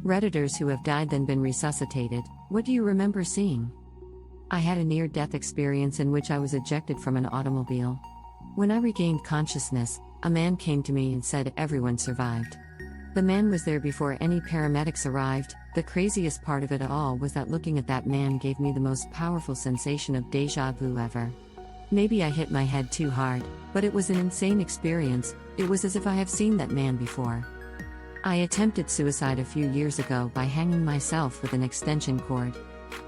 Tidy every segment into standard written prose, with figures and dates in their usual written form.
Redditors who have died then been resuscitated, what do you remember seeing? I had a near-death experience in which I was ejected from an automobile. When I regained consciousness, a man came to me and said everyone survived. The man was there before any paramedics arrived. The craziest part of it all was that looking at that man gave me the most powerful sensation of déjà vu ever. Maybe I hit my head too hard, but it was an insane experience. It was as if I have seen that man before. I attempted suicide a few years ago by hanging myself with an extension cord.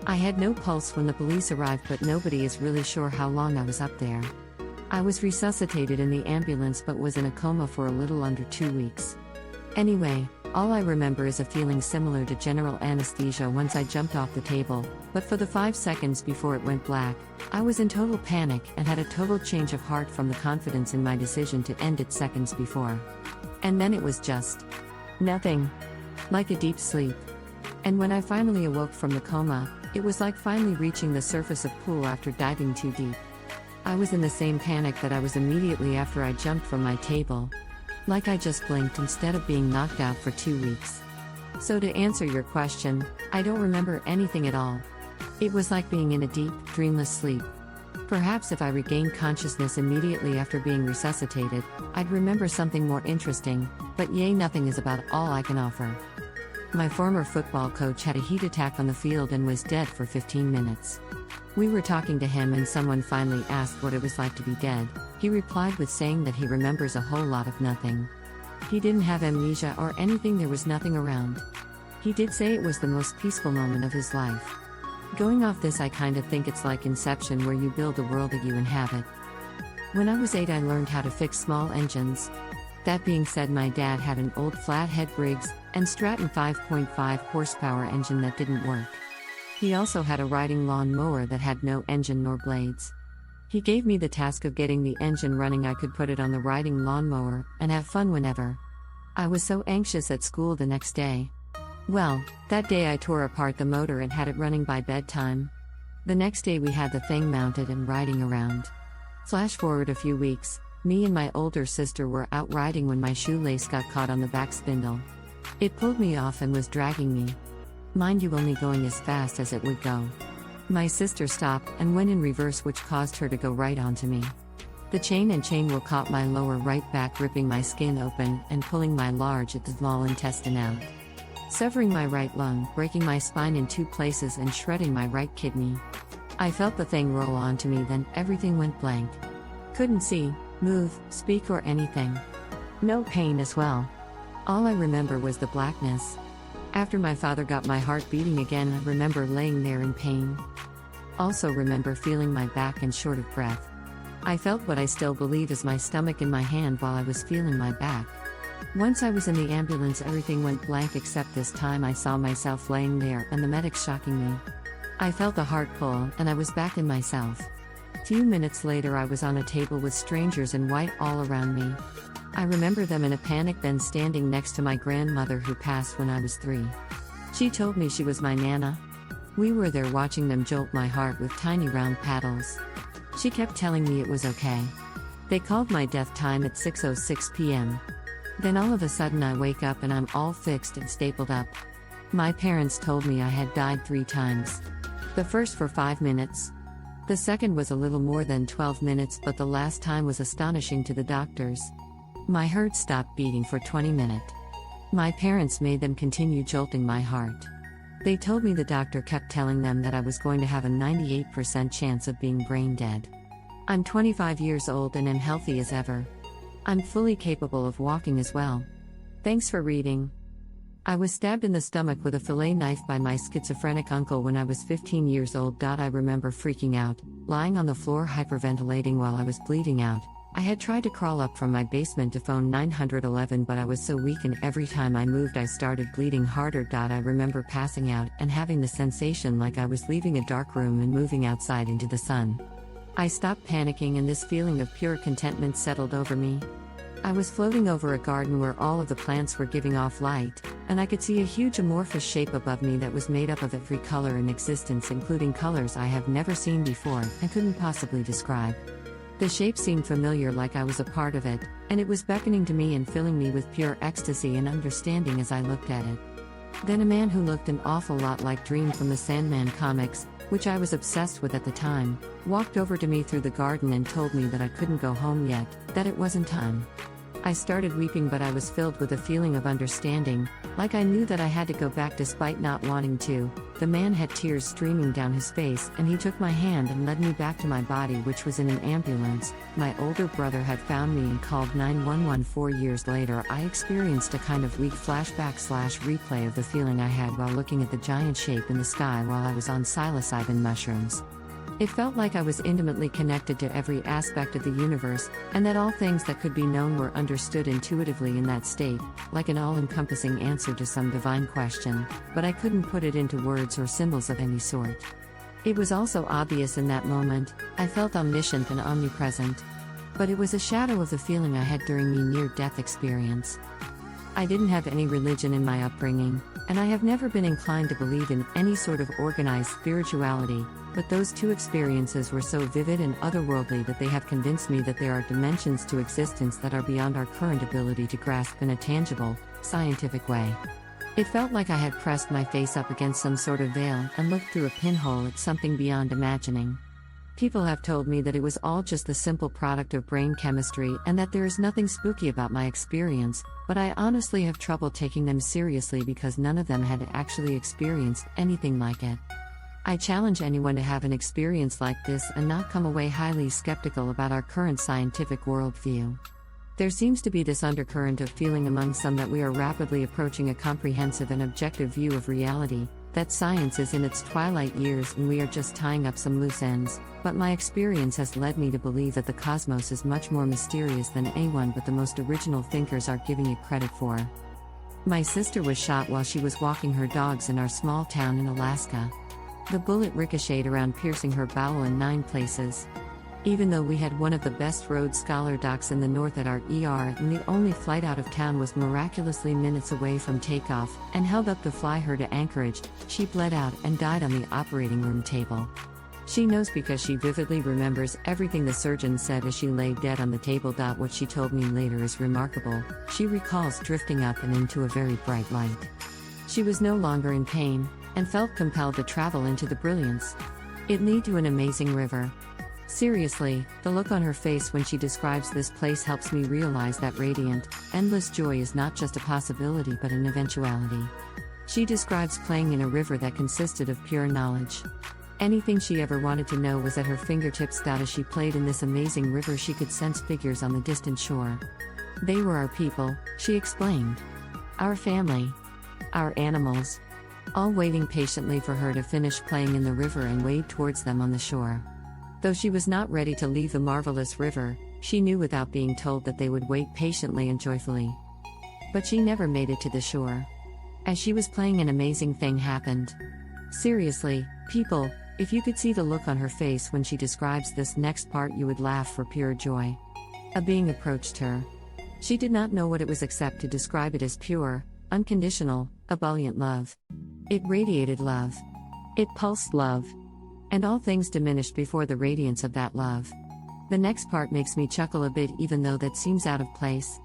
I had no pulse when the police arrived, but nobody is really sure how long I was up there. I was resuscitated in the ambulance but was in a coma for a little under 2 weeks. Anyway, all I remember is a feeling similar to general anesthesia once I jumped off the table, but for the 5 seconds before it went black, I was in total panic and had a total change of heart from the confidence in my decision to end it seconds before. And then it was just nothing. Like a deep sleep. And when I finally awoke from the coma, it was like finally reaching the surface of pool after diving too deep. I was in the same panic that I was immediately after I jumped from my table. Like I just blinked instead of being knocked out for 2 weeks. So to answer your question, I don't remember anything at all. It was like being in a deep, dreamless sleep. Perhaps if I regained consciousness immediately after being resuscitated, I'd remember something more interesting, but nothing is about all I can offer. My former football coach had a heat attack on the field and was dead for 15 minutes. We were talking to him and someone finally asked what it was like to be dead. He replied with saying that he remembers a whole lot of nothing. He didn't have amnesia or anything, there was nothing around. He did say it was the most peaceful moment of his life. Going off this, I kind of think it's like Inception, where you build a world that you inhabit. When I was 8, I learned how to fix small engines. That being said, my dad had an old flathead Briggs and Stratton 5.5 horsepower engine that didn't work. He also had a riding lawn mower that had no engine nor blades. He gave me the task of getting the engine running. I could put it on the riding lawnmower and have fun whenever. I was so anxious at school the next day. Well, that day I tore apart the motor and had it running by bedtime. The next day we had the thing mounted and riding around. Flash forward a few weeks, me and my older sister were out riding when my shoelace got caught on the back spindle. It pulled me off and was dragging me. Mind you, only going as fast as it would go. My sister stopped and went in reverse, which caused her to go right onto me. The chain and chain wheel caught my lower right back, ripping my skin open and pulling my large and small intestine out. Severing my right lung, breaking my spine in 2 places and shredding my right kidney. I felt the thing roll onto me, then everything went blank. Couldn't see, move, speak or anything. No pain as well. All I remember was the blackness. After my father got my heart beating again, I remember laying there in pain. Also remember feeling my back and short of breath. I felt what I still believe is my stomach in my hand while I was feeling my back. Once I was in the ambulance, everything went blank except this time I saw myself laying there and the medics shocking me. I felt the heart pull and I was back in myself. Few minutes later I was on a table with strangers in white all around me. I remember them in a panic, then standing next to my grandmother who passed when I was 3. She told me she was my Nana. We were there watching them jolt my heart with tiny round paddles. She kept telling me it was okay. They called my death time at 6:06 p.m. Then all of a sudden I wake up and I'm all fixed and stapled up. My parents told me I had died 3 times. The first for 5 minutes. The second was a little more than 12 minutes, but the last time was astonishing to the doctors. My heart stopped beating for 20 minutes. My parents made them continue jolting my heart. They told me the doctor kept telling them that I was going to have a 98% chance of being brain dead. I'm 25 years old and am healthy as ever. I'm fully capable of walking as well. Thanks for reading. I was stabbed in the stomach with a fillet knife by my schizophrenic uncle when I was 15 years old. I remember freaking out, lying on the floor hyperventilating while I was bleeding out. I had tried to crawl up from my basement to phone 911, but I was so weak and every time I moved I started bleeding harder. I remember passing out and having the sensation like I was leaving a dark room and moving outside into the sun. I stopped panicking and this feeling of pure contentment settled over me. I was floating over a garden where all of the plants were giving off light, and I could see a huge amorphous shape above me that was made up of every color in existence, including colors I have never seen before and couldn't possibly describe. The shape seemed familiar, like I was a part of it, and it was beckoning to me and filling me with pure ecstasy and understanding as I looked at it. Then a man who looked an awful lot like Dream from the Sandman comics, which I was obsessed with at the time, walked over to me through the garden and told me that I couldn't go home yet, that it wasn't time. I started weeping, but I was filled with a feeling of understanding, like I knew that I had to go back despite not wanting to. The man had tears streaming down his face, and he took my hand and led me back to my body, which was in an ambulance. My older brother had found me and called 911. 4 years later, I experienced a kind of weak flashback/replay of the feeling I had while looking at the giant shape in the sky while I was on psilocybin mushrooms. It felt like I was intimately connected to every aspect of the universe, and that all things that could be known were understood intuitively in that state, like an all-encompassing answer to some divine question, but I couldn't put it into words or symbols of any sort. It was also obvious in that moment, I felt omniscient and omnipresent. But it was a shadow of the feeling I had during my near-death experience. I didn't have any religion in my upbringing, and I have never been inclined to believe in any sort of organized spirituality, but those two experiences were so vivid and otherworldly that they have convinced me that there are dimensions to existence that are beyond our current ability to grasp in a tangible, scientific way. It felt like I had pressed my face up against some sort of veil and looked through a pinhole at something beyond imagining. People have told me that it was all just the simple product of brain chemistry and that there is nothing spooky about my experience, but I honestly have trouble taking them seriously because none of them had actually experienced anything like it. I challenge anyone to have an experience like this and not come away highly skeptical about our current scientific worldview. There seems to be this undercurrent of feeling among some that we are rapidly approaching a comprehensive and objective view of reality, that science is in its twilight years and we are just tying up some loose ends, but my experience has led me to believe that the cosmos is much more mysterious than anyone but the most original thinkers are giving it credit for. My sister was shot while she was walking her dogs in our small town in Alaska. The bullet ricocheted around, piercing her bowel in 9 places. Even though we had one of the best Rhodes Scholar docs in the north at our ER and the only flight out of town was miraculously minutes away from takeoff and held up to fly her to Anchorage, she bled out and died on the operating room table. She knows because she vividly remembers everything the surgeon said as she lay dead on the table. What she told me later is remarkable. She recalls drifting up and into a very bright light. She was no longer in pain and felt compelled to travel into the brilliance. It led to an amazing river. Seriously, the look on her face when she describes this place helps me realize that radiant, endless joy is not just a possibility but an eventuality. She describes playing in a river that consisted of pure knowledge. Anything she ever wanted to know was at her fingertips. As she played in this amazing river, she could sense figures on the distant shore. They were our people, she explained. Our family. Our animals. All waiting patiently for her to finish playing in the river and wade towards them on the shore. Though she was not ready to leave the marvelous river, she knew without being told that they would wait patiently and joyfully. But she never made it to the shore. As she was playing, an amazing thing happened. Seriously, people, if you could see the look on her face when she describes this next part, you would laugh for pure joy. A being approached her. She did not know what it was except to describe it as pure, unconditional, ebullient love. It radiated love. It pulsed love. And all things diminished before the radiance of that love. The next part makes me chuckle a bit, even though that seems out of place.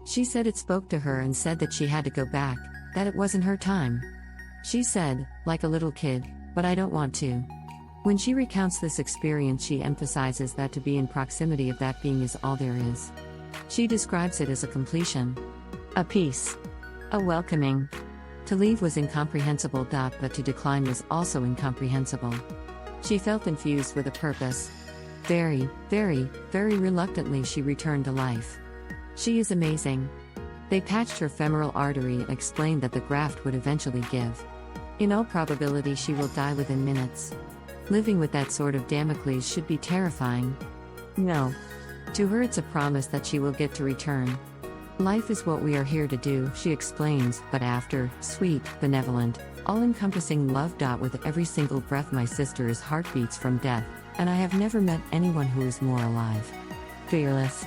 She said it spoke to her and said that she had to go back, that it wasn't her time. She said, like a little kid, but I don't want to. When she recounts this experience, she emphasizes that to be in proximity of that being is all there is. She describes it as a completion. A peace. A welcoming. To leave was incomprehensible. But to decline was also incomprehensible. She felt infused with a purpose. Very, very, very reluctantly she returned to life. She is amazing. They patched her femoral artery and explained that the graft would eventually give. In all probability she will die within minutes. Living with that sort of Damocles should be terrifying. No. To her it's a promise that she will get to return. Life is what we are here to do, she explains, but after, sweet, benevolent, all-encompassing love. With every single breath my sister is heartbeats from death, and I have never met anyone who is more alive. Fearless.